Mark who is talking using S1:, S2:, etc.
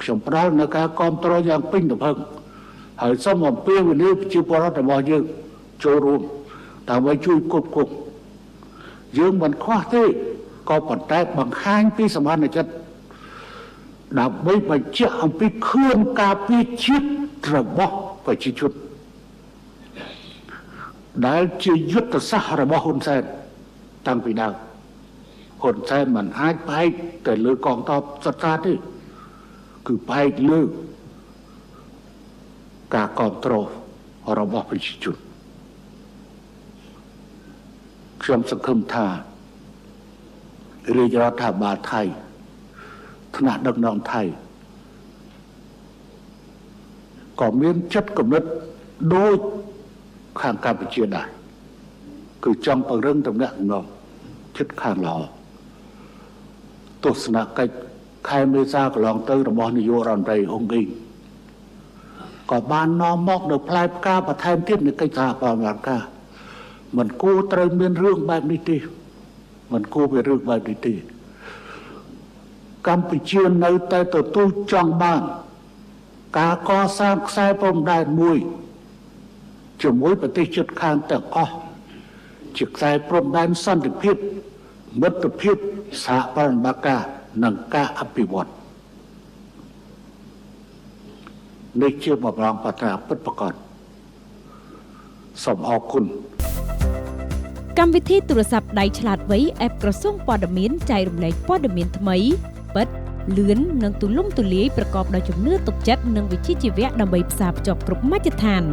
S1: ខ្ញុំផ្ដល់នៅការគ្រប់គ្រងយ៉ាងពេញទំហឹងហើយសូមអំពាវនាវប្រជាពលរដ្ឋរបស់យើងចូលរួមដើម្បីជួយគ្រប់គ្រងយើងមិនខ្វះទេក៏ប៉ុន្តែបង្ហាញពីសមត្ថចិត្តដើម្បីបញ្ជាក់អំពីខឿនការពារជាតិរបស់ប្រជាជនដែលជាយុទ្ធសាស្ត្ររបស់ហ៊ុនសែនតាំងពីដើមហ៊ុនសែនមិនអាចផ្អែកតែលើកងទ័ពសត្វសាទេគឺផ្អែកលើការគ្រប់គ្រងរបស់ប្រជាជនខ្ញុំសង្ឃឹមថារាជរដ្ឋាភិបាលថៃថ្នាក់ដឹកនាំថៃក៏មានចិត្តគំនិតដូចខាងកម្ពុជាដែរគឺចង់ពង្រឹងទំនាក់ទំនងចិត្តខាងល្អទស្សនកិច្ចខែមេសាកន្លងទៅរបស់នាយករដ្ឋមន្ត្រីហ៊ុនហ្គីក៏បាននាំមកនៅផ្លែផ្កាបន្ថែមទៀតនៃកិច្ចសហប្រតិបត្តិការមិនគួរត្រូវមានរឿងបែបនេះទេមិនគួរមានរឿងបែបនេះទេកម្ពុជានៅតែទទួលចង់បានការកសាងខ្សែព្រំដែនមួយជាមួយប្រទេសជិតខាងទាំងអស់ជាខ្សែព្រំដែនសន្តិភាពមិត្តភាពសហប្រតិបត្តិការនិងការអភិវឌ្ឍនេះជាបម្រងប្រាថ្នាពិតប្រាកដសូមអរគុណ
S2: កម្មវិធីទូរស័ព្ទដៃឆ្លាតវៃ App ក្រសួងព័ត៌មានចែករំលែកព័ត៌មានថ្មីពិតលឿននិងទូលំទូលាយប្រកបដោយជំនឿទុកចិត្តនិងវិជ្ជាជីវៈដើម្បីផ្សារភ្ជាប់គ្រប់មជ្ឈដ្ឋាន